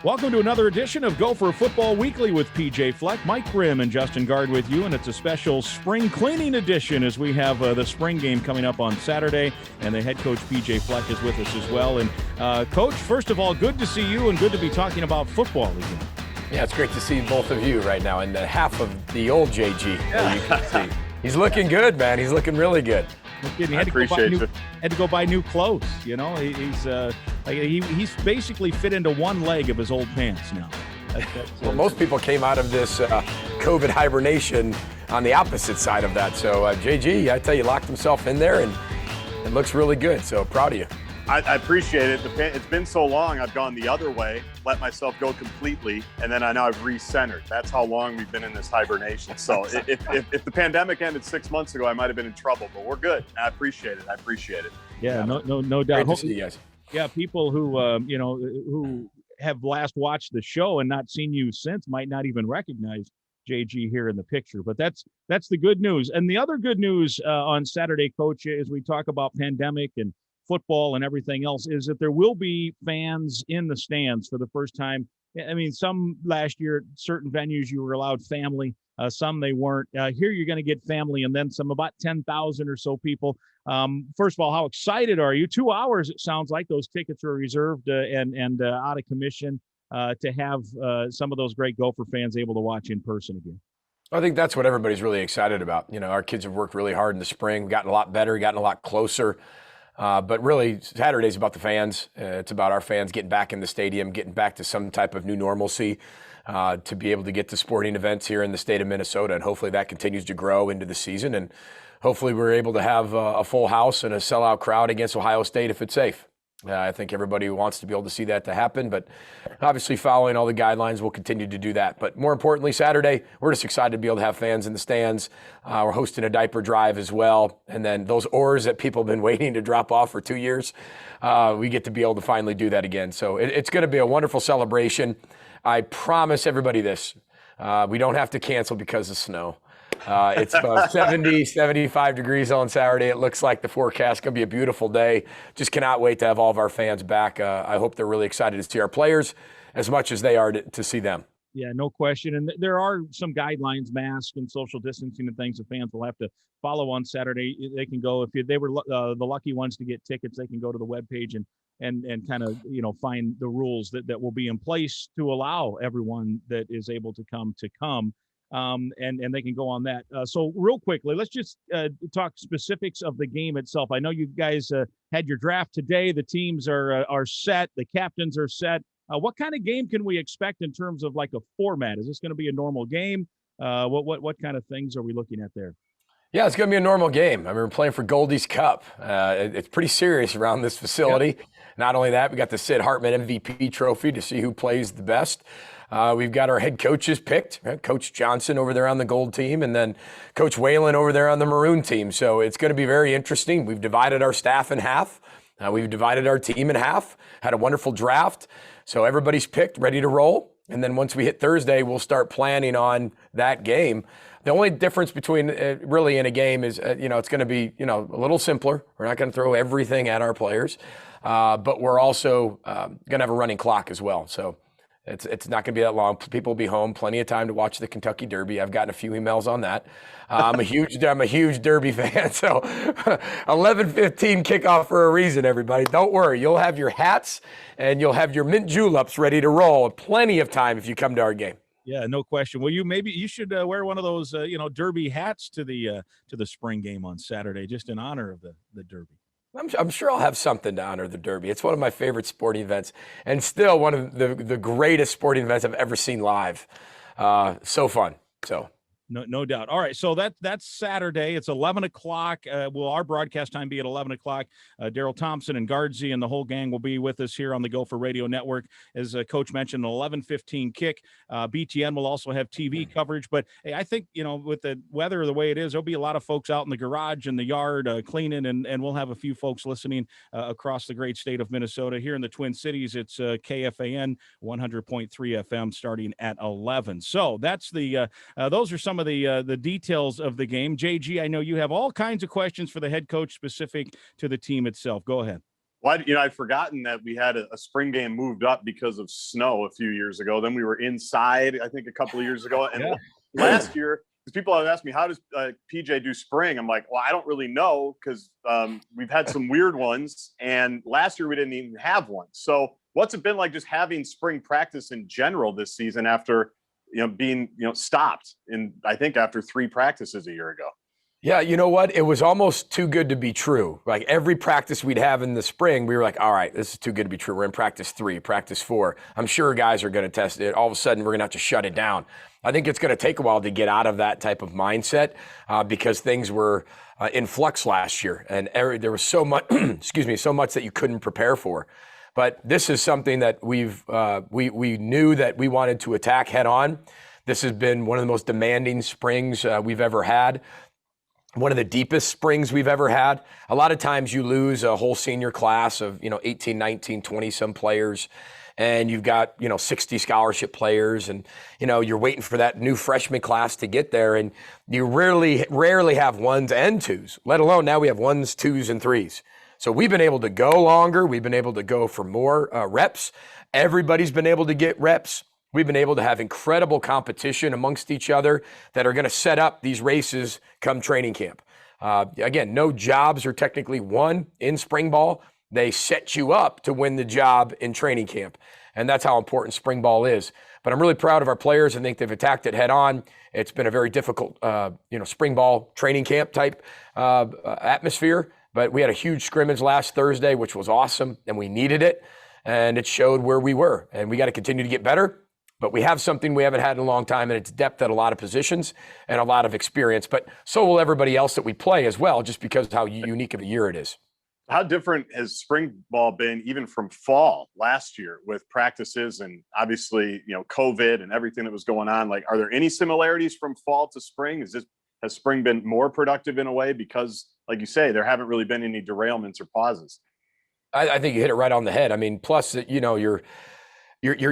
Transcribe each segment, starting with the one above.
Welcome to another edition of Gopher Football Weekly with PJ Fleck, Mike Grimm, and Justin Guard with you, and it's a special spring cleaning edition as we have the spring game coming up on Saturday, and the head coach PJ Fleck is with us as well. And Coach, first of all, good to see you and good to be talking about football again. Yeah, it's great to see both of you right now, and half of the old JG that you can see. He's looking good, man. He's looking really good. He had to go buy new clothes. You know, he's basically fit into one leg of his old pants now. Well, most people came out of this COVID hibernation on the opposite side of that. So JG, I tell you, locked himself in there, and it looks really good. So proud of you. I appreciate it. It's been so long. I've gone the other way, let myself go completely, and then now I've recentered. That's how long we've been in this hibernation. So if the pandemic ended 6 months ago, I might have been in trouble, but we're good. I appreciate it. Yeah, no doubt. Great to see you guys. Yeah, people who who have last watched the show and not seen you since might not even recognize JG here in the picture, but that's the good news. And the other good news on Saturday, Coach, as we talk about pandemic and football and everything else, is that there will be fans in the stands for the first time. I mean, some last year, certain venues you were allowed family, some they weren't. Here you're going to get family and then some, about 10,000 or so people. First of all, how excited are you? 2 hours, it sounds like. Those tickets are reserved and out of commission to have some of those great Gopher fans able to watch in person again. I think that's what everybody's really excited about. You know, our kids have worked really hard in the spring, gotten a lot better, gotten a lot closer. But really, Saturday's about the fans. It's about our fans getting back in the stadium, getting back to some type of new normalcy, to be able to get to sporting events here in the state of Minnesota. And hopefully that continues to grow into the season. And hopefully we're able to have a full house and a sellout crowd against Ohio State if it's safe. I think everybody wants to be able to see that to happen, but obviously following all the guidelines, we'll continue to do that. But more importantly, Saturday, we're just excited to be able to have fans in the stands. We're hosting a diaper drive as well. And then those oars that people have been waiting to drop off for 2 years, we get to be able to finally do that again. So it's going to be a wonderful celebration. I promise everybody this, we don't have to cancel because of snow. It's about 70, 75 degrees on Saturday. It looks like the forecast going to be a beautiful day. Just cannot wait to have all of our fans back. I hope they're really excited to see our players as much as they are to see them. Yeah, no question. And there are some guidelines, mask and social distancing and things the fans will have to follow on Saturday. They can go, if they were the lucky ones to get tickets, they can go to the webpage and kind of, find the rules that will be in place to allow everyone that is able to come. And they can go on that. So real quickly, let's just talk specifics of the game itself. I know you guys had your draft today. The teams are set. The captains are set. What kind of game can we expect in terms of like a format? Is this going to be a normal game? What kind of things are we looking at there? Yeah, it's going to be a normal game. I mean, we're playing for Goldie's Cup. It's pretty serious around this facility. Yep. Not only that, we got the Sid Hartman MVP trophy to see who plays the best. We've got our head coaches picked, right? Coach Johnson over there on the gold team, and then Coach Whalen over there on the maroon team. So it's going to be very interesting. We've divided our staff in half. We've divided our team in half, had a wonderful draft. So everybody's picked, ready to roll. And then once we hit Thursday, we'll start planning on that game. The only difference between really in a game is, it's going to be, a little simpler. We're not going to throw everything at our players, but we're also going to have a running clock as well. So it's not going to be that long. People will be home, plenty of time to watch the Kentucky Derby. I've gotten a few emails on that. I'm a huge Derby fan. So 11:15 kickoff for a reason, everybody. Don't worry. You'll have your hats and you'll have your mint juleps ready to roll. Plenty of time if you come to our game. Yeah, no question. Well, you should wear one of those, Derby hats to the spring game on Saturday, just in honor of the Derby. I'm sure I'll have something to honor the Derby. It's one of my favorite sporting events and still one of the greatest sporting events I've ever seen live. So fun. So. No doubt. All right, so that's Saturday. It's 11 o'clock. Will our broadcast time be at 11 o'clock? Daryl Thompson and Guardsy and the whole gang will be with us here on the Gopher Radio Network. As Coach mentioned, an 11:15 kick. BTN will also have TV coverage. But hey, I think, with the weather the way it is, there'll be a lot of folks out in the garage and the yard cleaning, and we'll have a few folks listening across the great state of Minnesota. Here in the Twin Cities, it's KFAN 100.3 FM starting at 11. So that's those are some of the details of the game. JG, I know you have all kinds of questions for the head coach specific to the team itself. Go ahead. Well, I'd forgotten that we had a spring game moved up because of snow a few years ago. Then we were inside, I think, a couple of years ago. And last year, because people have asked me, how does PJ do spring? I'm like, well, I don't really know because we've had some weird ones. And last year we didn't even have one. So what's it been like just having spring practice in general this season after, being, stopped I think after 3 practices a year ago? Yeah, you know what? It was almost too good to be true. Like every practice we'd have in the spring, we were like, all right, this is too good to be true. We're in practice 3, practice 4. I'm sure guys are going to test it. All of a sudden, we're going to have to shut it down. I think it's going to take a while to get out of that type of mindset because things were in flux last year. And there was so much, so much that you couldn't prepare for. But this is something that we knew that we wanted to attack head on. This has been one of the most demanding springs we've ever had. One of the deepest springs we've ever had. A lot of times you lose a whole senior class of, 18, 19, 20 some players, and you've got, 60 scholarship players, and, you're waiting for that new freshman class to get there, and you rarely have 1s and 2s, let alone now we have 1s, 2s, and 3s. So we've been able to go longer. We've been able to go for more reps. Everybody's been able to get reps. We've been able to have incredible competition amongst each other that are going to set up these races come training camp. Again, no jobs are technically won in spring ball. They set you up to win the job in training camp. And that's how important spring ball is. But I'm really proud of our players. I think they've attacked it head on. It's been a very difficult, spring ball training camp type atmosphere. But we had a huge scrimmage last Thursday, which was awesome, and we needed it. And it showed where we were. And we got to continue to get better. But we have something we haven't had in a long time, and it's depth at a lot of positions and a lot of experience. But so will everybody else that we play as well, just because of how unique of a year it is. How different has spring ball been even from fall last year with practices and obviously, COVID and everything that was going on? Like, are there any similarities from fall to spring? Has spring been more productive in a way? Because, like you say, there haven't really been any derailments or pauses. I think you hit it right on the head. I mean, plus, you're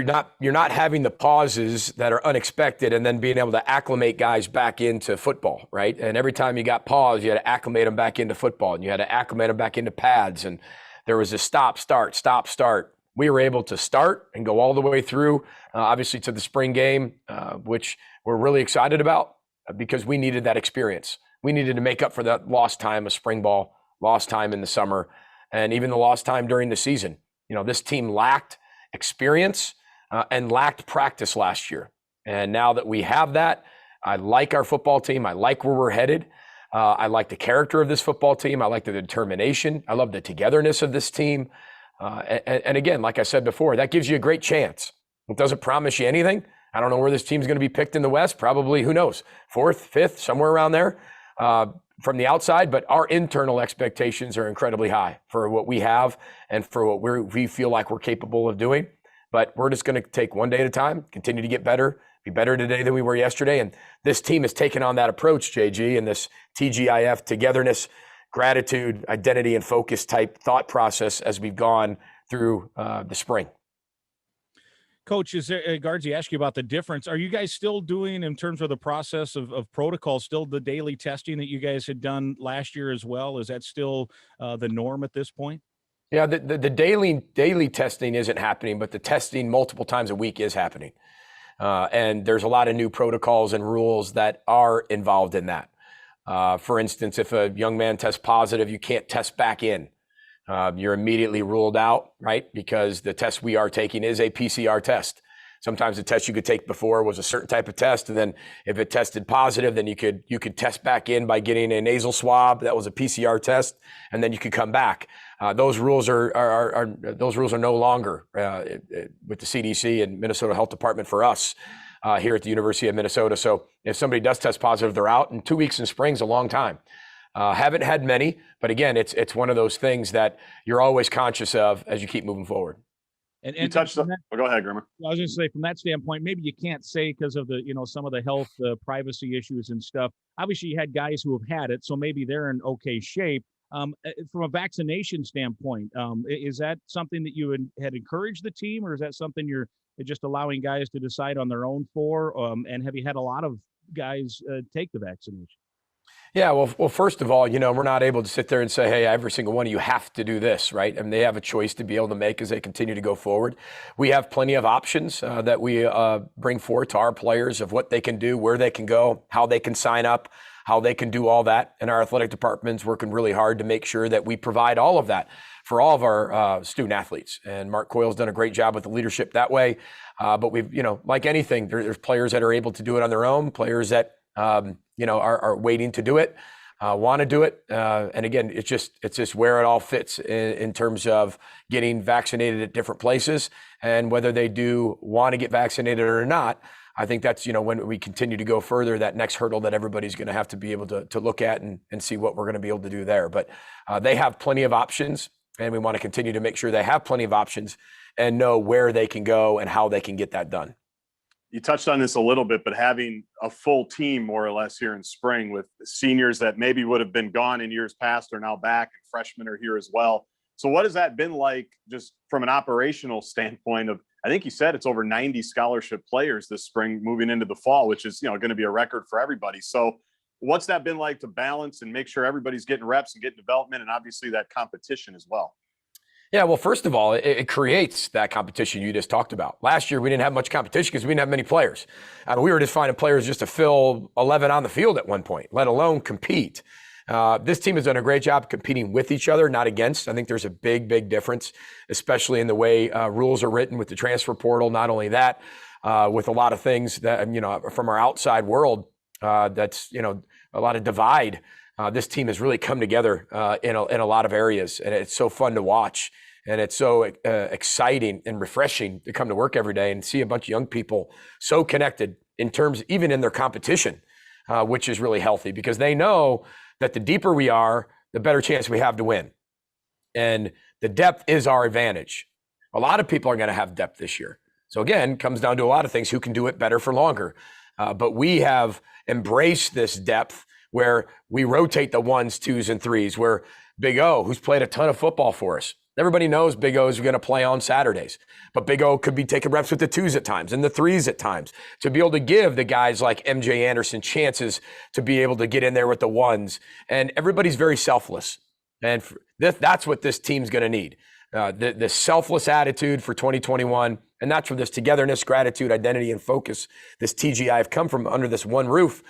not having the pauses that are unexpected and then being able to acclimate guys back into football, right? And every time you got pause, you had to acclimate them back into football, and you had to acclimate them back into pads. And there was a stop, start. We were able to start and go all the way through, obviously to the spring game, which we're really excited about because we needed that experience. We needed to make up for that lost time of spring ball, lost time in the summer, and even the lost time during the season. This team lacked experience and lacked practice last year. And now that we have that, I like our football team. I like where we're headed. I like the character of this football team. I like the determination. I love the togetherness of this team. And again, like I said before, that gives you a great chance. It doesn't promise you anything. I don't know where this team's going to be picked in the West. Probably, who knows, 4th, 5th, somewhere around there from the outside. But our internal expectations are incredibly high for what we have and for what we feel like we're capable of doing. But we're just going to take one day at a time, continue to get better, be better today than we were yesterday. And this team has taken on that approach, JG, and this TGIF, togetherness, gratitude, identity, and focus type thought process as we've gone through the spring. Coach, Guardsy asked you about the difference. Are you guys still doing, in terms of the process of protocol, still the daily testing that you guys had done last year as well? Is that still the norm at this point? Yeah, the daily testing isn't happening, but the testing multiple times a week is happening. And there's a lot of new protocols and rules that are involved in that. For instance, if a young man tests positive, you can't test back in. You're immediately ruled out, right? Because the test we are taking is a PCR test. Sometimes the test you could take before was a certain type of test, and then if it tested positive, then you could test back in by getting a nasal swab. That was a PCR test, and then you could come back. Those rules are no longer with the CDC and Minnesota Health Department for us here at the University of Minnesota. So if somebody does test positive, they're out. And 2 weeks in spring is a long time. Haven't had many, but again, it's one of those things that you're always conscious of as you keep moving forward. And you touched on that. Go ahead, Grimmer. I was going to say, from that standpoint, maybe you can't say because of the, some of the health privacy issues and stuff. Obviously, you had guys who have had it, so maybe they're in okay shape. From a vaccination standpoint, is that something that you had encouraged the team, or is that something you're just allowing guys to decide on their own for? And have you had a lot of guys take the vaccination? Yeah, well, first of all, we're not able to sit there and say, hey, every single one of you have to do this, right? And they have a choice to be able to make as they continue to go forward. We have plenty of options that we bring forward to our players of what they can do, where they can go, how they can sign up, how they can do all that. And our athletic department's working really hard to make sure that we provide all of that for all of our student athletes. And Mark Coyle's done a great job with the leadership that way. But we've, like anything, there's players that are able to do it on their own, players that are waiting to do it, want to do it. And again, it's just where it all fits in terms of getting vaccinated at different places and whether they do want to get vaccinated or not. I think that's, when we continue to go further, that next hurdle that everybody's going to have to be able to look at and see what we're going to be able to do there. But they have plenty of options, and we want to continue to make sure they have plenty of options and know where they can go and how they can get that done. You touched on this a little bit, but having a full team more or less here in spring with seniors that maybe would have been gone in years past are now back, and freshmen are here as well. So what has that been like just from an operational standpoint of, I think you said it's over 90 scholarship players this spring moving into the fall, which is, going to be a record for everybody. So what's that been like to balance and make sure everybody's getting reps and getting development and obviously that competition as well? Yeah, well, first of all, it creates that competition you just talked about. Last year, we didn't have much competition because we didn't have many players. We were just finding players just to fill 11 on the field at one point, let alone compete. This team has done a great job competing with each other, not against. I think there's a big, big difference, especially in the way rules are written with the transfer portal. Not only that, with a lot of things that, from our outside world, that's, a lot of divide. This team has really come together in a lot of areas, and it's so fun to watch. And it's so exciting and refreshing to come to work every day and see a bunch of young people so connected in terms, even in their competition, which is really healthy because they know that the deeper we are, the better chance we have to win. And the depth is our advantage. A lot of people are going to have depth this year. So again, comes down to a lot of things, who can do it better for longer. But we have embraced this depth where we rotate the ones, twos, and threes, where Big O, who's played a ton of football for us, everybody knows Big O is going to play on Saturdays, but Big O could be taking reps with the twos at times and the threes at times to be able to give the guys like MJ Anderson chances to be able to get in there with the ones. And everybody's very selfless. And that's what this team's going to need. The selfless attitude for 2021. And that's where this togetherness, gratitude, identity, and focus, this TGI have come from under this one roof.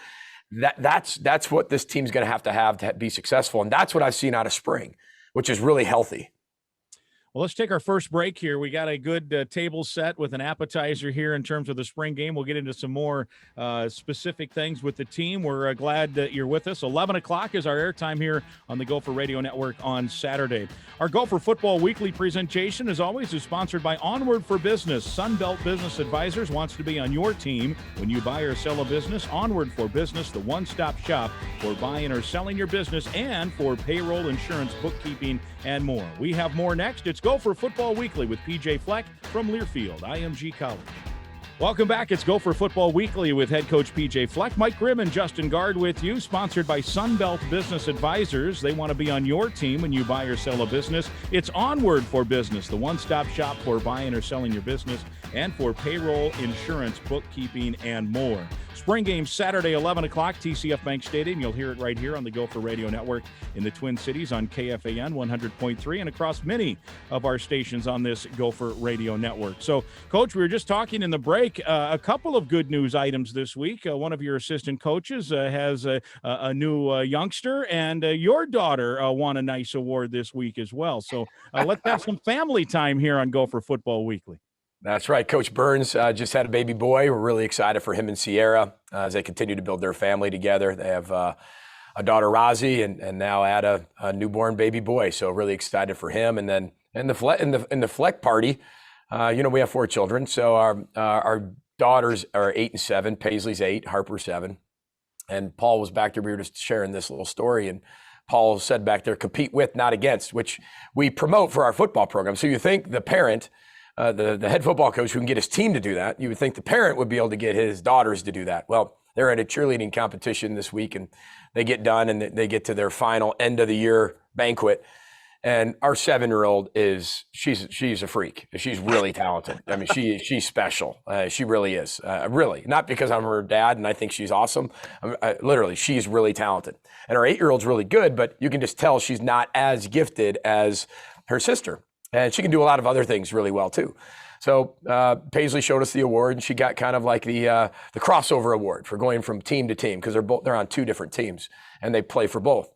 That's what this team's going to have to be successful. And that's what I've seen out of spring, which is really healthy. Well, let's take our first break here. We got a good table set with an appetizer here in terms of the spring game. We'll get into some more specific things with the team. We're glad that you're with us. 11 o'clock is our airtime here on the Gopher Radio Network on Saturday. Our Gopher Football Weekly presentation, as always, is sponsored by Onward for Business. Sunbelt Business Advisors wants to be on your team when you buy or sell a business. Onward for Business, the one-stop shop for buying or selling your business and for payroll, insurance, bookkeeping, and more. We have more next. It's Gopher Football Weekly with PJ Fleck from Learfield IMG College. Welcome back. It's Gopher Football Weekly with head coach PJ Fleck. Mike Grimm and Justin Gard with you, sponsored by Sunbelt Business Advisors. They want to be on your team when you buy or sell a business. It's Onward for Business, the one-stop shop for buying or selling your business and for payroll, insurance, bookkeeping, and more. Spring game Saturday, 11 o'clock, TCF Bank Stadium. You'll hear it right here on the Gopher Radio Network in the Twin Cities on KFAN 100.3 and across many of our stations on this Gopher Radio Network. So, Coach, we were just talking in the break, a couple of good news items this week. One of your assistant coaches has a new youngster, and your daughter won a nice award this week as well. So let's have some family time here on Gopher Football Weekly. That's right. Coach Burns just had a baby boy. We're really excited for him and Sierra as they continue to build their family together. They have a daughter, Rozzy, and now add a newborn baby boy. So really excited for him. And then in the Fleck party, we have 4 children. So our daughters are 8 and 7. Paisley's 8, Harper's 7. And Paul was back there. We were just sharing this little story. And Paul said back there, compete with, not against, which we promote for our football program. So you think the parent, the head football coach who can get his team to do that, you would think the parent would be able to get his daughters to do that. Well, they're at a cheerleading competition this week, and they get done, and they get to their final end of the year banquet. And our 7-year-old she's a freak. She's really talented. I mean, she's special. She really is. Really, not because I'm her dad and I think she's awesome. Literally, she's really talented. And our 8-year-old's really good, but you can just tell she's not as gifted as her sister. And she can do a lot of other things really well too. So Paisley showed us the award, and she got kind of like the crossover award for going from team to team, because they're on 2 different teams and they play for both.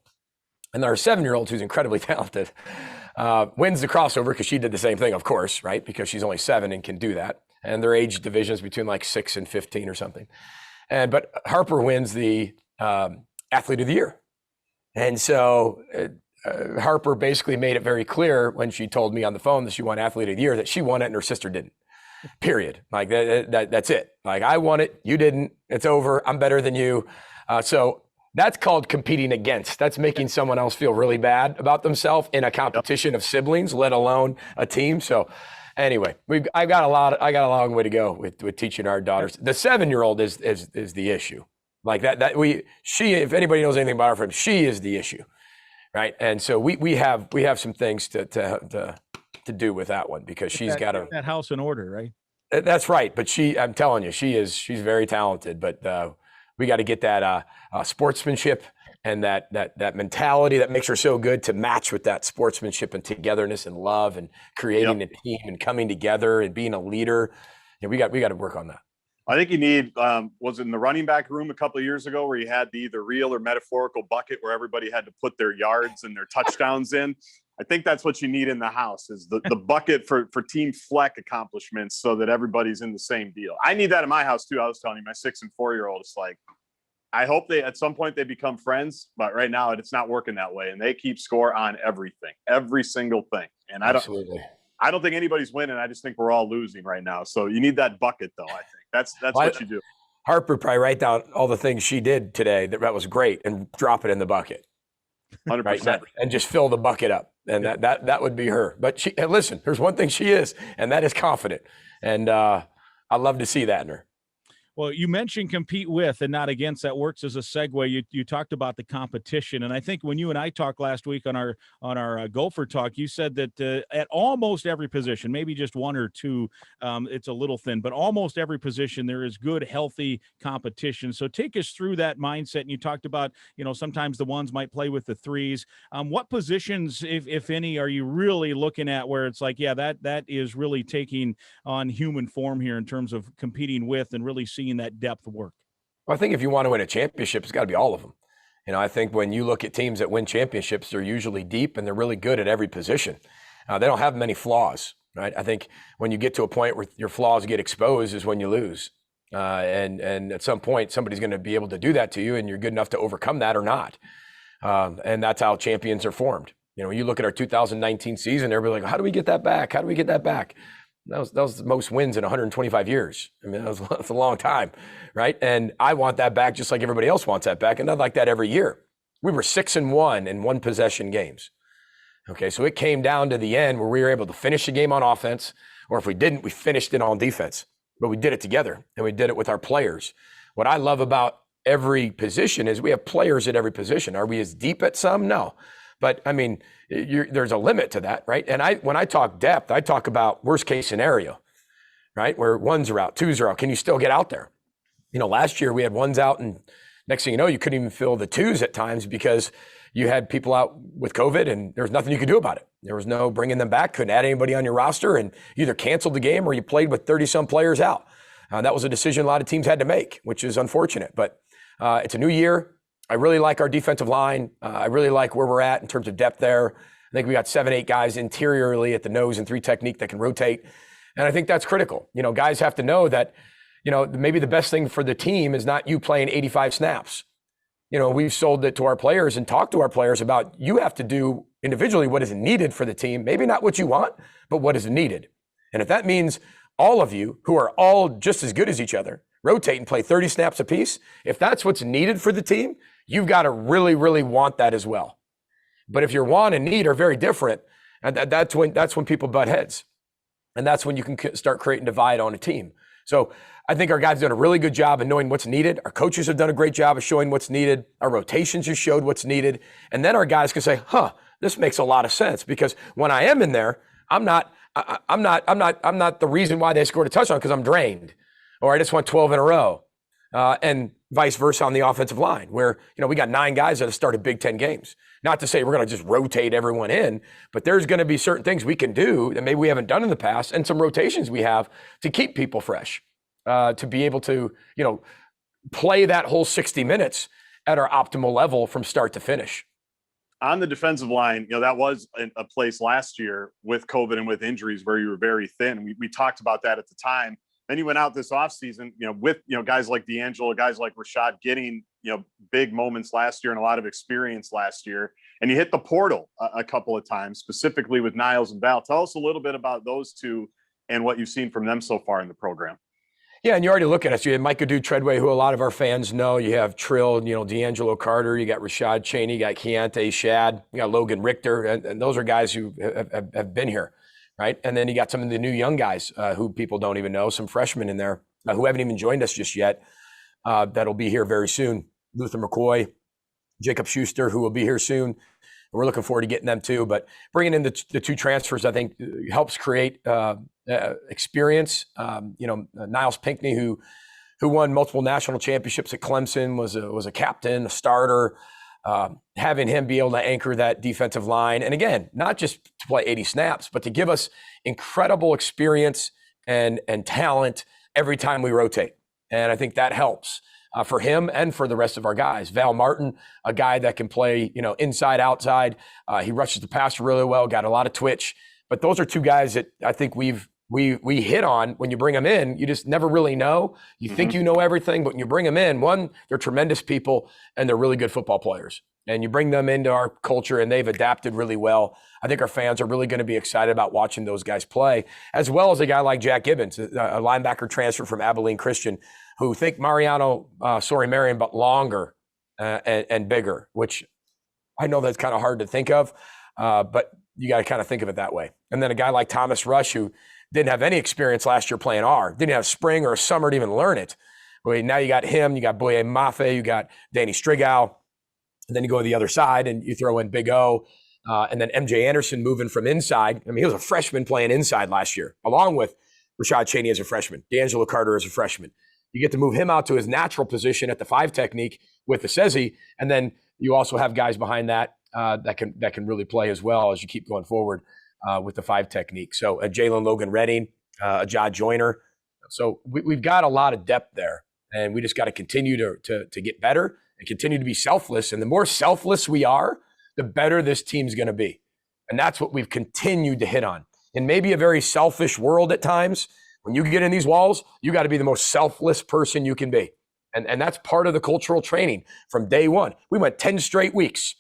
And our 7-year-old, who's incredibly talented, wins the crossover because she did the same thing, of course, right? Because she's only 7 and can do that. And their age division is between like 6 and 15 or something. But Harper wins the Athlete of the Year. And so Harper basically made it very clear when she told me on the phone that she won Athlete of the Year that she won it and her sister didn't. Period. Like that's it. Like, I won it, you didn't. It's over. I'm better than you. So that's called competing against. That's making someone else feel really bad about themselves in a competition of siblings, let alone a team. So anyway, I got a long way to go with teaching our daughters. The 7-year-old is the issue. Like she, if anybody knows anything about her friend, she is the issue, right? And so we have some things to do with that one, because she's got that house in order, right? That's right. But I'm telling you, she's very talented, but we got to get that sportsmanship and that mentality that makes her so good to match with that sportsmanship and togetherness and love and creating a team and coming together and being a leader. And we got to work on that. I think you need, was it in the running back room a couple of years ago where you had the either real or metaphorical bucket where everybody had to put their yards and their touchdowns in? I think that's what you need in the house, is the bucket for Team Fleck accomplishments, so that everybody's in the same deal. I need that in my house too. I was telling you, my 6 and 4-year-old, it's like, I hope at some point they become friends, but right now it's not working that way. And they keep score on everything, every single thing. And I don't think anybody's winning. I just think we're all losing right now. So you need that bucket though. I think that's what you do. Harper probably write down all the things she did today that was great and drop it in the bucket. 100%. Right? And just fill the bucket up. And that would be her. But listen, there's one thing she is, and that is confident. And I love to see that in her. Well, you mentioned compete with and not against. That works as a segue. You talked about the competition, and I think when you and I talked last week on our Gopher talk, you said that at almost every position, maybe just 1 or 2, it's a little thin, but almost every position there is good, healthy competition. So take us through that mindset. And you talked about, sometimes the 1s might play with the 3s. What positions, if any, are you really looking at where it's like, yeah, that is really taking on human form here in terms of competing with and really seeing that depth work? Well, I think if you want to win a championship, it's got to be all of them. I think when you look at teams that win championships, they're usually deep and they're really good at every position. They don't have many flaws, right? I think when you get to a point where your flaws get exposed is when you lose. And at some point, somebody's going to be able to do that to you, and you're good enough to overcome that or not. And that's how champions are formed. You look at our 2019 season, everybody's like, how do we get that back? How do we get that back? That was the most wins in 125 years. I mean, that's a long time, right? And I want that back just like everybody else wants that back, and not like that every year. We were 6-1 in 1-possession games. Okay, so it came down to the end where we were able to finish the game on offense, or if we didn't, we finished it on defense. But we did it together, and we did it with our players. What I love about every position is we have players at every position. Are we as deep at some? No. But I mean, there's a limit to that, right? And when I talk depth, I talk about worst case scenario, right? Where 1s are out, 2s are out. Can you still get out there? Last year we had 1s out, and next thing you know, you couldn't even fill the 2s at times because you had people out with COVID and there was nothing you could do about it. There was no bringing them back, couldn't add anybody on your roster, and you either canceled the game or you played with 30-some players out. That was a decision a lot of teams had to make, which is unfortunate. But it's a new year. I really like our defensive line. I really like where we're at in terms of depth there. I think we got 7-8 guys interiorly at the nose and 3 technique that can rotate. And I think that's critical. Guys have to know that, maybe the best thing for the team is not you playing 85 snaps. We've sold it to our players and talked to our players about, you have to do individually what is needed for the team. Maybe not what you want, but what is needed. And if that means all of you, who are all just as good as each other, rotate and play 30 snaps apiece, if that's what's needed for the team, you've got to really, really want that as well. But if your want and need are very different, and that's when people butt heads. And that's when you can start creating divide on a team. So I think our guys have done a really good job of knowing what's needed. Our coaches have done a great job of showing what's needed. Our rotations have showed what's needed. And then our guys can say, this makes a lot of sense, because when I am in there, I'm not the reason why they scored a touchdown because I'm drained, or I just won 12 in a row, and vice versa on the offensive line, where we got 9 guys that have started Big Ten games. Not to say we're going to just rotate everyone in, but there's going to be certain things we can do that maybe we haven't done in the past, and some rotations we have to keep people fresh, to be able to play that whole 60 minutes at our optimal level from start to finish. On the defensive line, that was a place last year with COVID and with injuries where you were very thin. We talked about that at the time. Then you went out this offseason, with, guys like D'Angelo, guys like Rashad getting, big moments last year and a lot of experience last year. And you hit the portal a couple of times, specifically with Niles and Val. Tell us a little bit about those two and what you've seen from them so far in the program. Yeah, and you already look at us. You have Micah Treadway, who a lot of our fans know. You have Trill, D'Angelo Carter. You got Rashad Cheney. You got Keontae Shad. You got Logan Richter. And those are guys who have been here, right? And then you got some of the new young guys who people don't even know, some freshmen in there who haven't even joined us just yet, that'll be here very soon. Luther McCoy, Jacob Schuster, who will be here soon. We're looking forward to getting them too. But bringing in the 2 transfers, I think, helps create experience. Niles Pinckney, who won multiple national championships at Clemson, was a captain, a starter. Having him be able to anchor that defensive line, and again, not just to play 80 snaps, but to give us incredible experience and talent every time we rotate. And I think that helps for him and for the rest of our guys. Val Martin, a guy that can play, inside, outside. He rushes the passer really well, got a lot of twitch. But those are 2 guys that I think we hit on. When you bring them in, you just never really know. You think you know everything, but when you bring them in, one, they're tremendous people and they're really good football players. And you bring them into our culture and they've adapted really well. I think our fans are really going to be excited about watching those guys play, as well as a guy like Jack Gibbons, a linebacker transfer from Abilene Christian, who think Mariano Marion, but longer and bigger, which I know that's kind of hard to think of, but you got to kind of think of it that way. And then a guy like Thomas Rush, who didn't have any experience last year playing R, didn't have spring or a summer to even learn it. Well, now you got him, you got Boye Mafe, you got Danny Strigow, and then you go to the other side and you throw in Big O, and then MJ Anderson moving from inside. I mean, he was a freshman playing inside last year, along with Rashad Cheney as a freshman, D'Angelo Carter as a freshman. You get to move him out to his natural position at the 5 technique with the Sezi, and then you also have guys behind that that can really play as well as you keep going forward with the 5 technique. So a Jalen Logan Redding, a Ja Joyner. So we've got a lot of depth there, and we just got to continue to get better and continue to be selfless. And the more selfless we are, the better this team's going to be. And that's what we've continued to hit on. In maybe a very selfish world at times, when you get in these walls, you got to be the most selfless person you can be. And that's part of the cultural training from day one. We went 10 straight weeks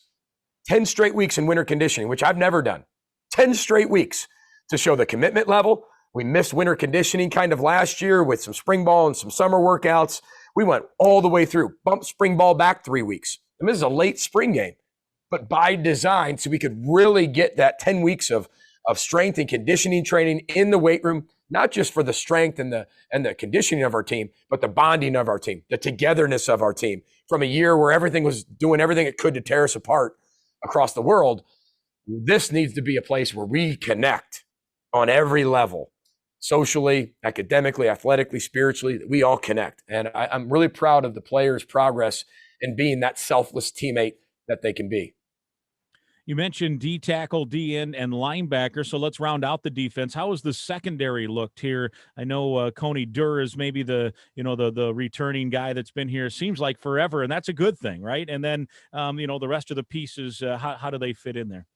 in winter conditioning, which I've never done. 10 straight weeks to show the commitment level. We missed winter conditioning kind of last year with some spring ball and some summer workouts. We went all the way through, bumped spring ball back 3 weeks. And this is a late spring game, but by design, so we could really get that 10 weeks of strength and conditioning training in the weight room, not just for the strength and the conditioning of our team, but the bonding of our team, the togetherness of our team. From a year where everything was doing everything it could to tear us apart across the world, this needs to be a place where we connect on every level, socially, academically, athletically, spiritually. We all connect. And I'm really proud of the players' progress in being that selfless teammate that they can be. You mentioned D tackle, D end, and linebacker. So let's round out the defense. How has the secondary looked here? I know Coney Durr is maybe the returning guy that's been here. Seems like forever, and that's a good thing, right? And then the rest of the pieces, how do they fit in there?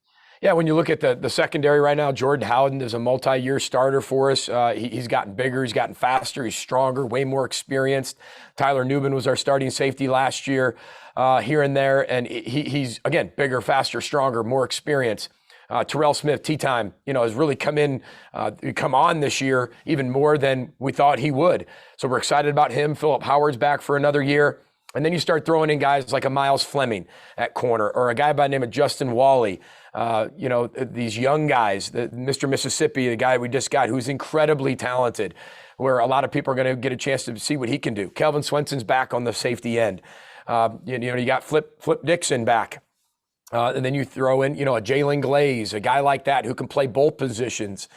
Yeah, when you look at the secondary right now, Jordan Howden is a multi-year starter for us. He's gotten bigger, he's gotten faster, he's stronger, way more experienced. Tyler Newman was our starting safety last year, here and there, and he's, again, bigger, faster, stronger, more experience. Terrell Smith, T-Time, has really come on this year even more than we thought he would. So we're excited about him. Philip Howard's back for another year. And then you start throwing in guys like a Miles Fleming at corner, or a guy by the name of Justin Wally. These young guys, Mr. Mississippi, the guy we just got, who's incredibly talented, where a lot of people are going to get a chance to see what he can do. Kelvin Swenson's back on the safety end. You got Flip Dixon back And then you throw in, a Jalen Glaze, a guy like that who can play both positions.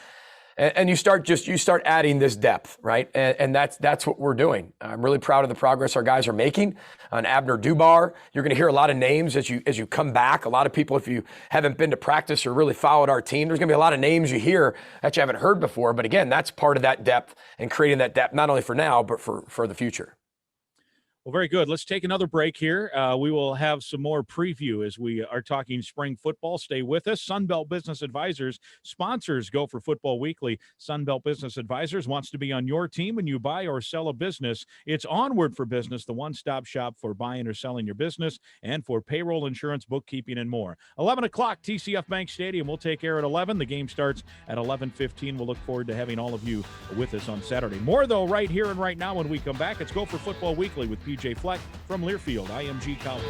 And you start adding this depth, right? And that's what we're doing. I'm really proud of the progress our guys are making. On Abner Dubar, you're going to hear a lot of names as you come back. A lot of people, if you haven't been to practice or really followed our team, there's going to be a lot of names you hear that you haven't heard before. But again, that's part of that depth and creating that depth, not only for now, but for the future. Well, very good. Let's take another break here. We will have some more preview as we are talking spring football. Stay with us. Sunbelt Business Advisors sponsors Gopher Football Weekly. Sunbelt Business Advisors wants to be on your team when you buy or sell a business. It's Onward for Business, the one-stop shop for buying or selling your business and for payroll, insurance, bookkeeping, and more. 11 o'clock, TCF Bank Stadium. We'll take air at 11. The game starts at 11:15. We'll look forward to having all of you with us on Saturday. More, though, right here and right now when we come back. It's Gopher Football Weekly with PJ Fleck from Learfield, IMG College.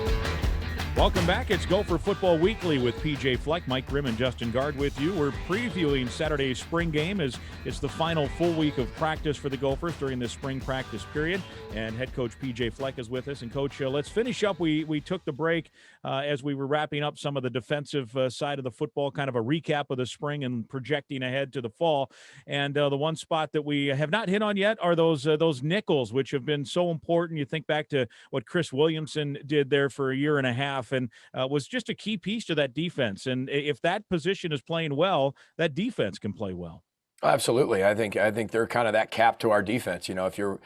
Welcome back. It's Gopher Football Weekly with PJ Fleck, Mike Grimm, and Justin Gard with you. We're previewing Saturday's spring game as it's the final full week of practice for the Gophers during this spring practice period. And head coach PJ Fleck is with us. And coach, let's finish up. We took the break as we were wrapping up some of the defensive side of the football, kind of a recap of the spring and projecting ahead to the fall. And the one spot that we have not hit on yet are those nickels, which have been so important. You think back to what Chris Williamson did there for a year and a half, and was just a key piece to that defense. And if that position is playing well, that defense can play well. Absolutely. I think they're kind of that cap to our defense. If you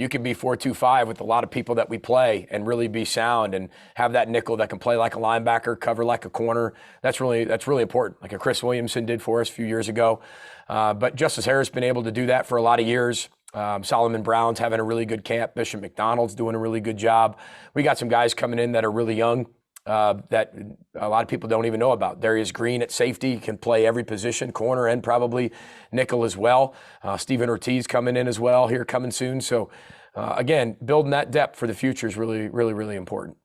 can be 4-2-5 with a lot of people that we play and really be sound and have that nickel that can play like a linebacker, cover like a corner, that's really important. Like a Chris Williamson did for us a few years ago. But Justice Harris been able to do that for a lot of years. Solomon Brown's having a really good camp. Bishop McDonald's doing a really good job. We got some guys coming in that are really young. That a lot of people don't even know about. Darius Green at safety can play every position, corner and probably nickel as well. Stephen Ortiz coming in as well here coming soon. So again, building that depth for the future is really, really, really important.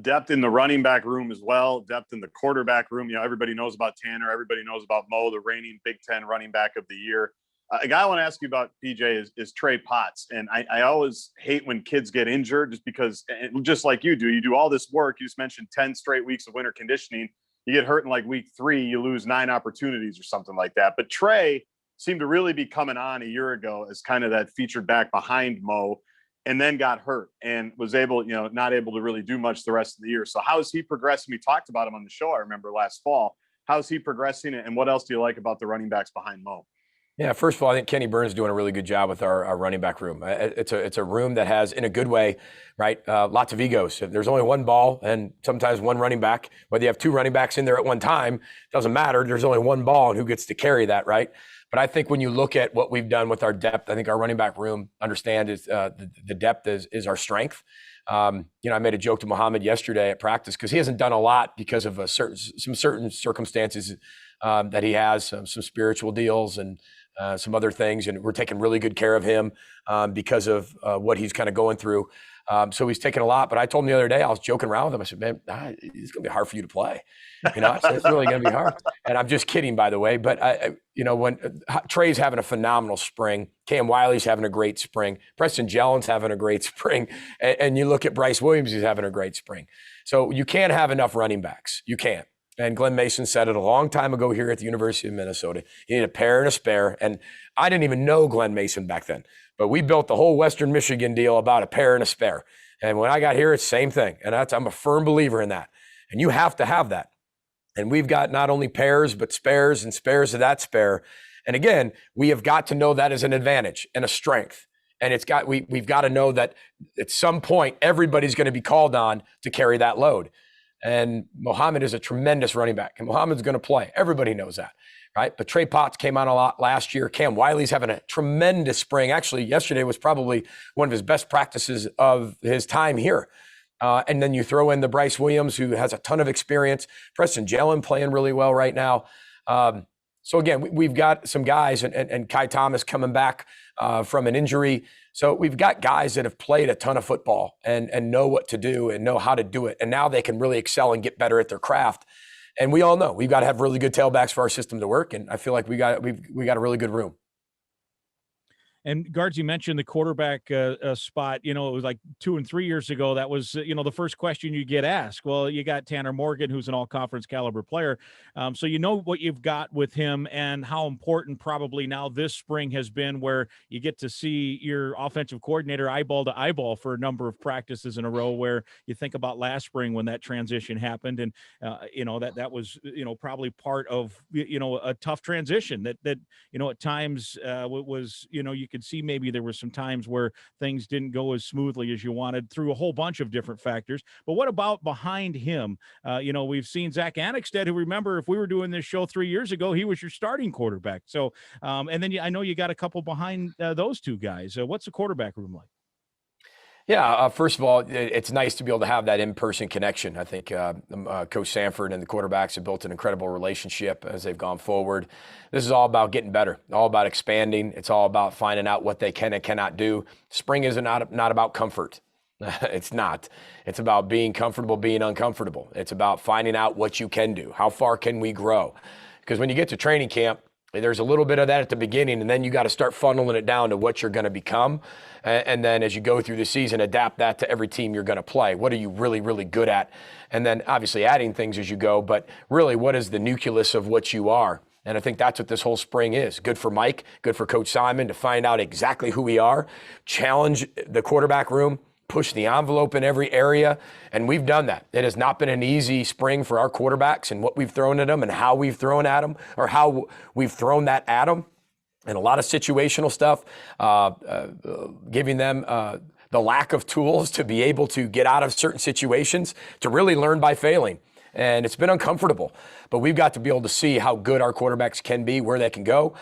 Depth in the running back room as well. Depth in the quarterback room. Everybody knows about Tanner. Everybody knows about Mo, the reigning Big Ten running back of the year. A guy I want to ask you about, PJ, is Trey Potts. And I always hate when kids get injured just because, just like you do all this work. You just mentioned 10 straight weeks of winter conditioning. You get hurt in like week 3, you lose 9 opportunities or something like that. But Trey seemed to really be coming on a year ago as kind of that featured back behind Mo, and then got hurt and was able, not able to really do much the rest of the year. So how is he progressing? We talked about him on the show, I remember last fall. How is he progressing? And what else do you like about the running backs behind Mo? Yeah, first of all, I think Kenny Burns is doing a really good job with our running back room. It's a room that has, in a good way, right, lots of egos. If there's only one ball and sometimes one running back, whether you have 2 running backs in there at one time, doesn't matter. There's only one ball and who gets to carry that, right? But I think when you look at what we've done with our depth, I think our running back room is the depth is our strength. I made a joke to Muhammad yesterday at practice because he hasn't done a lot because of some certain circumstances that he has, some spiritual deals and some other things, and we're taking really good care of him because of what he's kind of going through. So he's taking a lot. But I told him the other day, I was joking around with him. I said, man, it's going to be hard for you to play. I said, it's really going to be hard. And I'm just kidding, by the way. But, when Trey's having a phenomenal spring, Cam Wiley's having a great spring, Preston Jellen's having a great spring, and you look at Bryce Williams, he's having a great spring. So you can't have enough running backs. You can't. And Glenn Mason said it a long time ago here at the University of Minnesota. You need a pair and a spare. And I didn't even know Glenn Mason back then. But we built the whole Western Michigan deal about a pair and a spare. And when I got here, it's the same thing. And I'm a firm believer in that. And you have to have that. And we've got not only pairs, but spares and spares of that spare. And again, we have got to know that as an advantage and a strength. And we've got to know that at some point, everybody's going to be called on to carry that load. And Muhammad is a tremendous running back, and Muhammad's going to play. Everybody knows that, right? But Trey Potts came on a lot last year. Cam Wiley's having a tremendous spring. Actually, yesterday was probably one of his best practices of his time here. And then you throw in the Bryce Williams, who has a ton of experience. Preston Jellen playing really well right now. So again, we've got some guys, and Kai Thomas coming back from an injury. So we've got guys that have played a ton of football and know what to do and know how to do it. And now they can really excel and get better at their craft. And we all know we've got to have really good tailbacks for our system to work. And I feel like we got a really good room. And Guards, you mentioned the quarterback spot. It was like 2 and 3 years ago. That was, the first question you get asked. Well, you got Tanner Morgan, who's an all-conference caliber player. So you know what you've got with him and how important probably now this spring has been, where you get to see your offensive coordinator eyeball to eyeball for a number of practices in a row, where you think about last spring when that transition happened. And, that was, probably part of, a tough transition that at times was, you could see maybe there were some times where things didn't go as smoothly as you wanted through a whole bunch of different factors. But what about behind him? We've seen Zach Annexstead, who, remember, if we were doing this show 3 years ago, he was your starting quarterback. So, and then I know you got a couple behind those two guys. What's the quarterback room like? Yeah, first of all, it's nice to be able to have that in-person connection. I think Coach Sanford and the quarterbacks have built an incredible relationship as they've gone forward. This is all about getting better, all about expanding. It's all about finding out what they can and cannot do. Spring is not about comfort. It's not. It's about being comfortable, being uncomfortable. It's about finding out what you can do. How far can we grow? Because when you get to training camp, there's a little bit of that at the beginning, and then you got to start funneling it down to what you're going to become. And then as you go through the season, adapt that to every team you're going to play. What are you really, really good at? And then obviously adding things as you go, but really what is the nucleus of what you are? And I think that's what this whole spring is. Good for Mike, good for Coach Simon to find out exactly who we are, challenge the quarterback room, push the envelope in every area, and we've done that. It has not been an easy spring for our quarterbacks and what we've thrown at them and how we've thrown at them, or how we've thrown that at them, and a lot of situational stuff, giving them the lack of tools to be able to get out of certain situations, to really learn by failing. And it's been uncomfortable, but we've got to be able to see how good our quarterbacks can be, where they can go.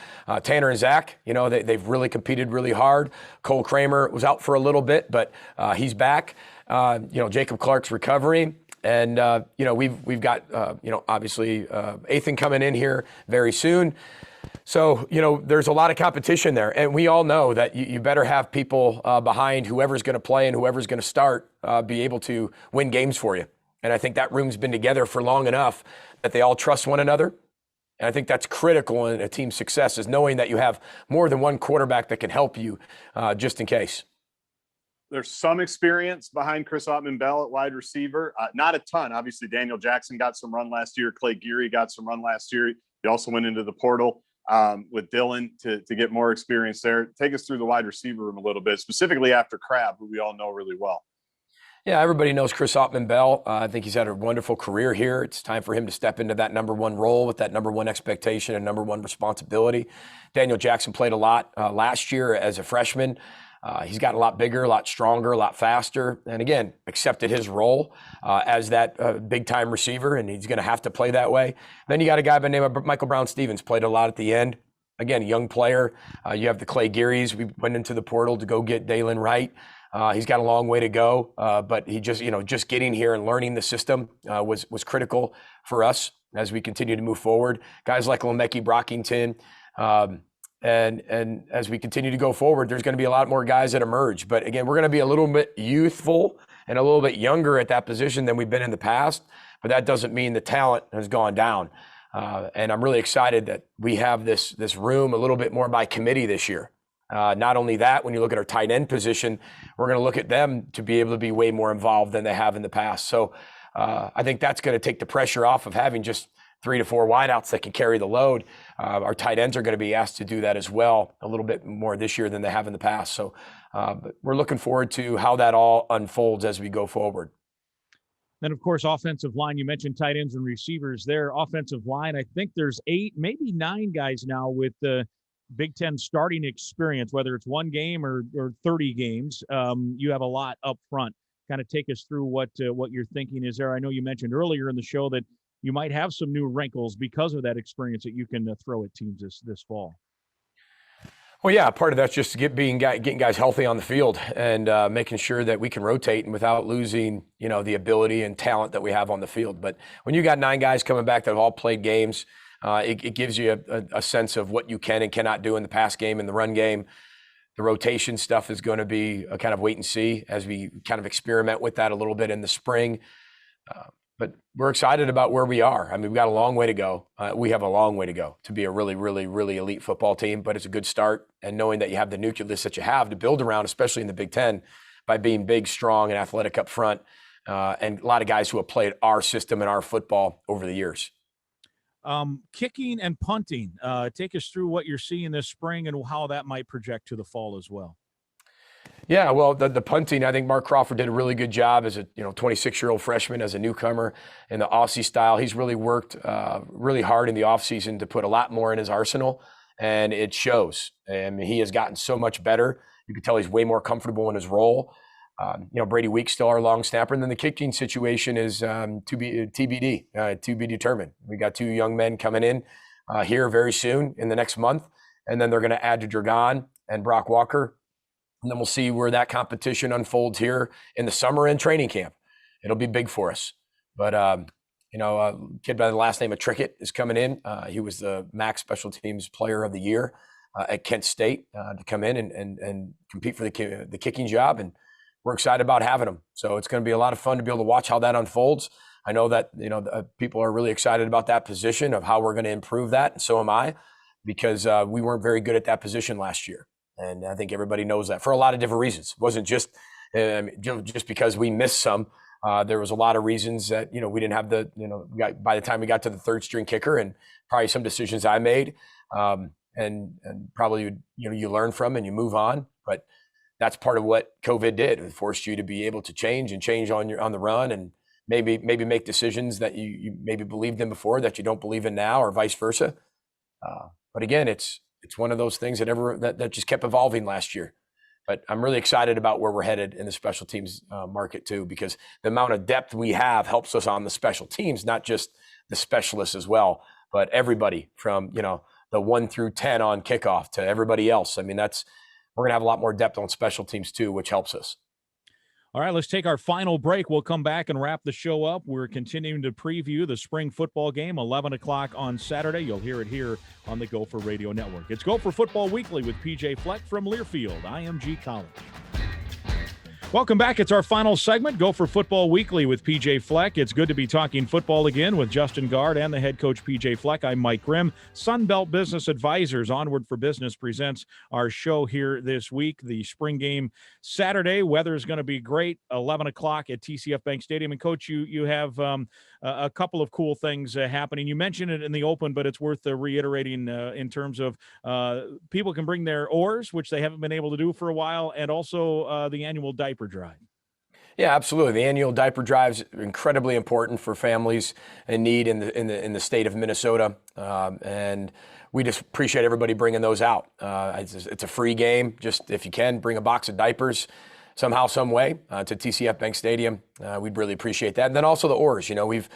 Tanner and Zach, they've really competed really hard. Cole Kramer was out for a little bit, but he's back. Jacob Clark's recovering. And, we've got, obviously Ethan coming in here very soon. So, there's a lot of competition there. And we all know that you better have people behind whoever's going to play and whoever's going to start be able to win games for you. And I think that room's been together for long enough that they all trust one another. And I think that's critical in a team's success, is knowing that you have more than one quarterback that can help you just in case. There's some experience behind Chris Ottman-Bell at wide receiver. Not a ton. Obviously, Daniel Jackson got some run last year. Clay Geary got some run last year. He also went into the portal with Dylan to get more experience there. Take us through the wide receiver room a little bit, specifically after Crab, who we all know really well. Yeah, everybody knows Chris Ottman-Bell. I think he's had a wonderful career here. It's time for him to step into that number one role with that number one expectation and number one responsibility. Daniel Jackson played a lot last year as a freshman. He's gotten a lot bigger, a lot stronger, a lot faster, and again, accepted his role as that big-time receiver, and he's going to have to play that way. Then you got a guy by the name of Michael Brown-Stevens, played a lot at the end. Again, a young player. You have the Clay Gearys. We went into the portal to go get Dalen Wright. He's got a long way to go, but he just getting here and learning the system was critical for us as we continue to move forward. Guys like Lemeki Brockington, and as we continue to go forward, there's going to be a lot more guys that emerge. But again, we're going to be a little bit youthful and a little bit younger at that position than we've been in the past, but that doesn't mean the talent has gone down. And I'm really excited that we have this room a little bit more by committee this year. Not only that, when you look at our tight end position, we're going to look at them to be able to be way more involved than they have in the past. So I think that's going to take the pressure off of having just 3 to 4 wideouts that can carry the load. Our tight ends are going to be asked to do that as well, a little bit more this year than they have in the past. So but we're looking forward to how that all unfolds as we go forward. Then, of course, offensive line. You mentioned tight ends and receivers there. Offensive line, I think there's 8, maybe 9 guys now with the Big Ten starting experience, whether it's 1 game or 30 games. You have a lot up front. Kind of take us through what your thinking is there. I know you mentioned earlier in the show that you might have some new wrinkles because of that experience that you can throw at teams this fall. Well, yeah, part of that's just getting guys healthy on the field and making sure that we can rotate and without losing, the ability and talent that we have on the field. But when you got 9 guys coming back that have all played games, it gives you a sense of what you can and cannot do in the pass game and the run game. The rotation stuff is going to be a kind of wait and see as we kind of experiment with that a little bit in the spring. but we're excited about where we are. I mean, we've got a long way to go. We have a long way to go to be a really, really, really elite football team, but it's a good start. And knowing that you have the nucleus that you have to build around, especially in the Big Ten, by being big, strong, and athletic up front, and a lot of guys who have played our system and our football over the years. Kicking and punting, take us through what you're seeing this spring and how that might project to the fall as well. Yeah, well, the punting, I think Mark Crawford did a really good job as a 26-year-old freshman, as a newcomer in the Aussie style. He's really worked really hard in the offseason to put a lot more in his arsenal, and it shows. And he has gotten so much better. You can tell he's way more comfortable in his role. Brady Week's still our long snapper, and then the kicking situation is TBD, to be determined. We got two young men coming in here very soon in the next month, and then they're going to add to Dragon and Brock Walker. And then we'll see where that competition unfolds here in the summer and training camp. It'll be big for us. But, a kid by the last name of Trickett is coming in. He was the MAC Special Teams Player of the Year at Kent State to come in and compete for the kicking job. And we're excited about having him. So it's going to be a lot of fun to be able to watch how that unfolds. I know that, people are really excited about that position, of how we're going to improve that. And so am I, because we weren't very good at that position last year. And I think everybody knows that for a lot of different reasons. It wasn't just because we missed some. There was a lot of reasons that, we didn't have by the time we got to the third string kicker, and probably some decisions I made, and probably, you learn from and you move on. But that's part of what COVID did. It forced you to be able to change on the run, and maybe make decisions that you maybe believed in before that you don't believe in now, or vice versa. But again, it's one of those things that just kept evolving last year. But I'm really excited about where we're headed in the special teams market too, because the amount of depth we have helps us on the special teams, not just the specialists as well, but everybody from, the 1 through 10 on kickoff to everybody else. I mean, we're going to have a lot more depth on special teams too, which helps us. All right, let's take our final break. We'll come back and wrap the show up. We're continuing to preview the spring football game, 11 o'clock on Saturday. You'll hear it here on the Gopher Radio Network. It's Gopher Football Weekly with PJ Fleck from Learfield, IMG College. Welcome back. It's our final segment, Gopher Football Weekly with PJ Fleck. It's good to be talking football again with Justin Guard and the head coach PJ Fleck. I'm Mike Grimm. Sunbelt Business Advisors, Onward for Business, presents our show here this week. The spring game Saturday. Weather is going to be great, 11 o'clock at TCF Bank Stadium. And Coach, you have a couple of cool things happening. You mentioned it in the open, but it's worth reiterating in terms of people can bring their oars, which they haven't been able to do for a while, and also the annual diaper drive. Yeah, absolutely. The annual diaper drive is incredibly important for families in need in the state of Minnesota, and we just appreciate everybody bringing those out. It's a free game. Just if you can, bring a box of diapers somehow, some way to TCF Bank Stadium. We'd really appreciate that. And then also the oars. We've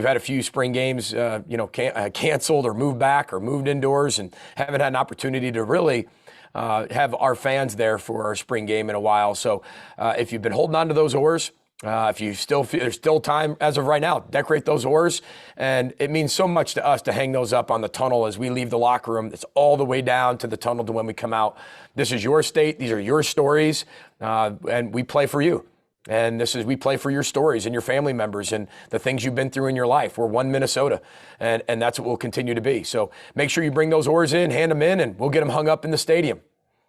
had a few spring games, canceled or moved back or moved indoors, and haven't had an opportunity to really have our fans there for our spring game in a while. So if you've been holding on to those oars, if you still feel there's still time as of right now, decorate those oars. And it means so much to us to hang those up on the tunnel as we leave the locker room. It's all the way down to the tunnel to when we come out. This is your state. These are your stories. And we play for you. And we play for your stories and your family members and the things you've been through in your life. We're one Minnesota, and that's what we'll continue to be. So make sure you bring those oars in, hand them in, and we'll get them hung up in the stadium.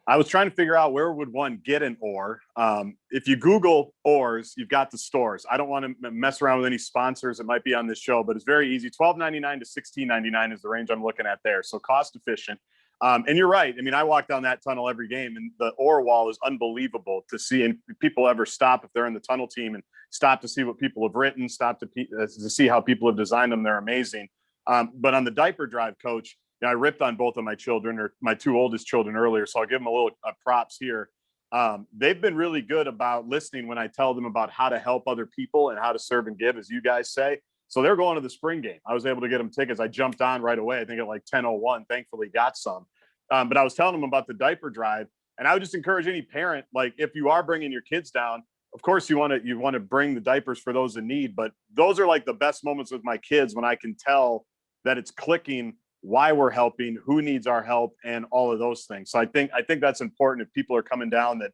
I was trying to figure out where would one get an oar. If you Google oars, you've got the stores. I don't want to mess around with any sponsors that might be on this show, but it's very easy. $12.99 to $16.99 is the range I'm looking at there. So cost efficient. And you're right. I mean, I walk down that tunnel every game, and the oar wall is unbelievable to see. And people ever stop if they're in the tunnel team and stop to see what people have written, stop to see how people have designed them. They're amazing. But on the diaper drive, Coach, I ripped on both of my children, or my two oldest children, earlier, so I'll give them a little props here. They've been really good about listening when I tell them about how to help other people and how to serve and give, as you guys say. So they're going to the spring game. I was able to get them tickets. I jumped on right away. I think at like 10:01, thankfully got some. But I was telling them about the diaper drive, and I would just encourage any parent, like if you are bringing your kids down, of course you want to bring the diapers for those in need. But those are like the best moments with my kids when I can tell that it's clicking, why we're helping, who needs our help, and all of those things. So I think that's important if people are coming down, that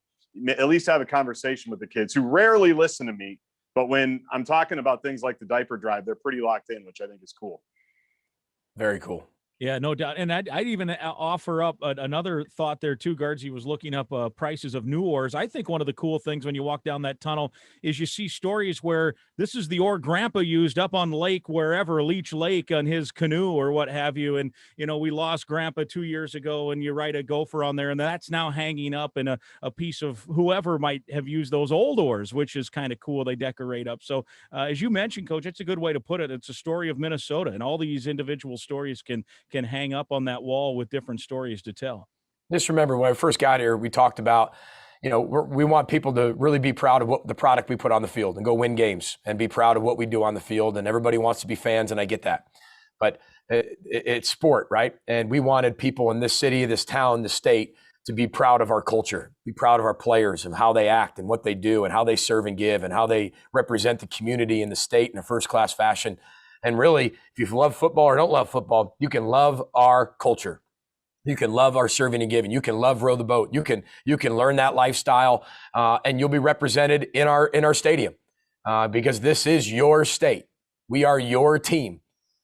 at least have a conversation with the kids who rarely listen to me. But when I'm talking about things like the diaper drive, they're pretty locked in, which I think is cool. Very cool. Yeah, no doubt. And I'd even offer up another thought there too, Guards. He was looking up prices of new oars. I think one of the cool things when you walk down that tunnel is you see stories where this is the oar Grandpa used up on lake, wherever, Leech Lake, on his canoe or what have you. And, you know, we lost Grandpa 2 years ago, and you write a Gopher on there, and that's now hanging up in a piece of whoever might have used those old oars, which is kind of cool. They decorate up. So as you mentioned, Coach, it's a good way to put it. It's a story of Minnesota, and all these individual stories can hang up on that wall with different stories to tell. Just remember, when I first got here, we talked about, you know, we want people to really be proud of what the product we put on the field and go win games and be proud of what we do on the field. And everybody wants to be fans, and I get that. But it's sport, right? And we wanted people in this city, this town, this state to be proud of our culture, be proud of our players and how they act and what they do and how they serve and give and how they represent the community and the state in a first-class fashion. And really, if you love football or don't love football, you can love our culture. You can love our serving and giving. You can love row the boat. You can learn that lifestyle, and you'll be represented in our stadium because this is your state. We are your team,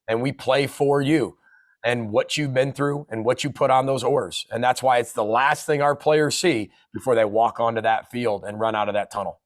and we play for you and what you've been through and what you put on those oars. And that's why it's the last thing our players see before they walk onto that field and run out of that tunnel.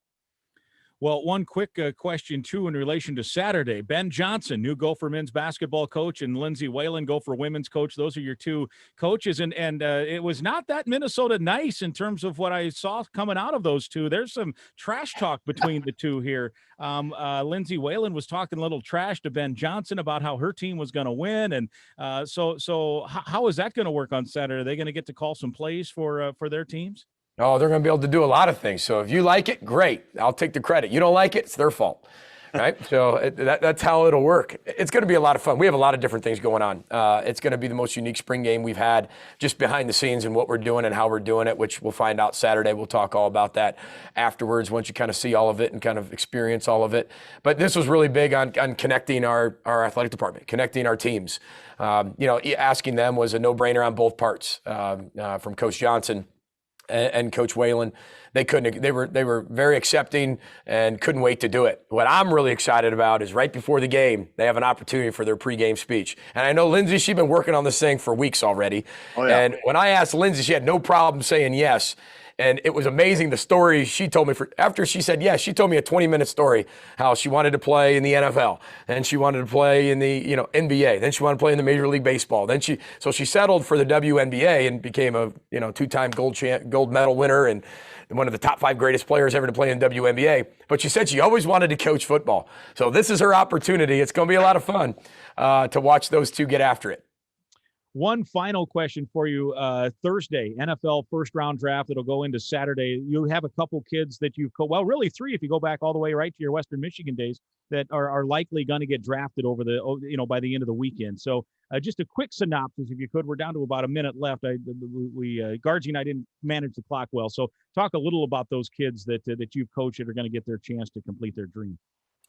Well, one quick question, too, in relation to Saturday. Ben Johnson, new Gopher men's basketball coach, and Lindsey Whalen, Gopher women's coach. Those are your two coaches. And it was not that Minnesota nice in terms of what I saw coming out of those two. There's some trash talk between the two here. Lindsey Whalen was talking a little trash to Ben Johnson about how her team was going to win. And so how is that going to work on Saturday? Are they going to get to call some plays for their teams? Oh, they're going to be able to do a lot of things. So if you like it, great. I'll take the credit. You don't like it, it's their fault, right? So that's how it'll work. It's going to be a lot of fun. We have a lot of different things going on. It's going to be the most unique spring game we've had just behind the scenes and what we're doing and how we're doing it, which we'll find out Saturday. We'll talk all about that afterwards once you kind of see all of it and kind of experience all of it. But this was really big on connecting our athletic department, connecting our teams. Asking them was a no-brainer on both parts from Coach Johnson and Coach Whalen. They were very accepting and couldn't wait to do it. What I'm really excited about is right before the game, they have an opportunity for their pregame speech. And I know Lindsay, she's been working on this thing for weeks already. Oh, yeah. And when I asked Lindsay, she had no problem saying yes. And it was amazing the story she told me after she said yes. She told me a 20-minute story how she wanted to play in the NFL, and she wanted to play in the NBA, then she wanted to play in the Major League Baseball. So she settled for the WNBA and became a two-time gold medal winner and one of the top 5 greatest players ever to play in WNBA. But she said she always wanted to coach football. So this is her opportunity. It's going to be a lot of fun to watch those two get after it. One final question for you. Thursday, NFL first-round draft that'll go into Saturday. You have a couple kids that really 3 if you go back all the way right to your Western Michigan days that are likely going to get drafted over by the end of the weekend. So just a quick synopsis, if you could. We're down to about a minute left. Guardsy and I didn't manage the clock well. So talk a little about those kids that you've coached that are going to get their chance to complete their dream.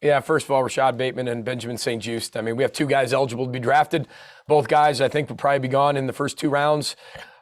Yeah, first of all, Rashad Bateman and Benjamin St. Just. I mean, we have 2 guys eligible to be drafted. Both guys, I think, will probably be gone in the first 2 rounds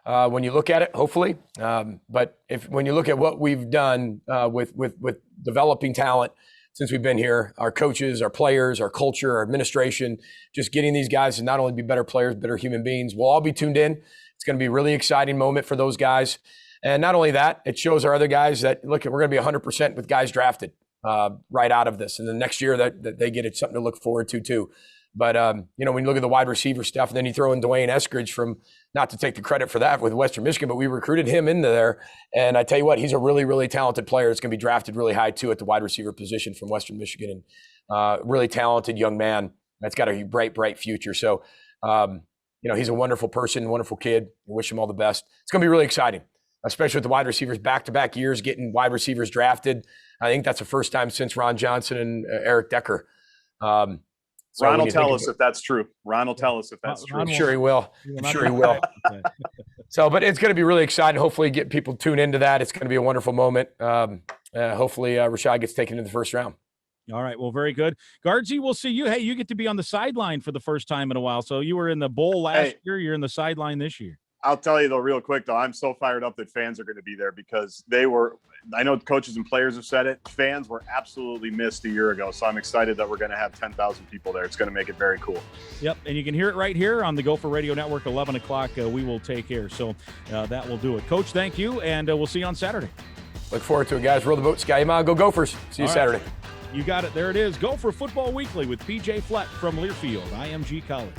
when you look at it, hopefully. But when you look at what we've done with developing talent since we've been here, our coaches, our players, our culture, our administration, just getting these guys to not only be better players, better human beings. We'll all be tuned in. It's going to be a really exciting moment for those guys. And not only that, it shows our other guys that, look, we're going to be 100% with guys drafted. Right out of this. And the next year that they get, it's something to look forward to too. But, when you look at the wide receiver stuff, and then you throw in Dwayne Eskridge from, not to take the credit for that with Western Michigan, but we recruited him into there. And I tell you what, he's a really, really talented player. It's going to be drafted really high too at the wide receiver position from Western Michigan. And really talented young man that's got a bright, bright future. So, he's a wonderful person, wonderful kid. I wish him all the best. It's going to be really exciting, especially with the wide receivers back-to-back years getting wide receivers drafted. I think that's the first time since Ron Johnson and Eric Decker. Ron will tell us if that's true. Ron will tell us if that's true. I'm sure he will. So, but it's going to be really exciting. Hopefully get people tuned into that. It's going to be a wonderful moment. Hopefully Rashad gets taken in the first round. All right. Well, very good. Guardsy, we'll see you. Hey, you get to be on the sideline for the first time in a while. So you were in the bowl last year. You're in the sideline this year. I'll tell you though, real quick though, I'm so fired up that fans are going to be there because I know coaches and players have said it, fans were absolutely missed a year ago. So I'm excited that we're going to have 10,000 people there. It's going to make it very cool. Yep. And you can hear it right here on the Gopher Radio Network, 11 o'clock. We will take air. So that will do it. Coach, thank you. And we'll see you on Saturday. Look forward to it, guys. Roll the boat, Sky. Go Gophers. See you Saturday. You got it. There it is. Gopher Football Weekly with PJ Fleck from Learfield, IMG College.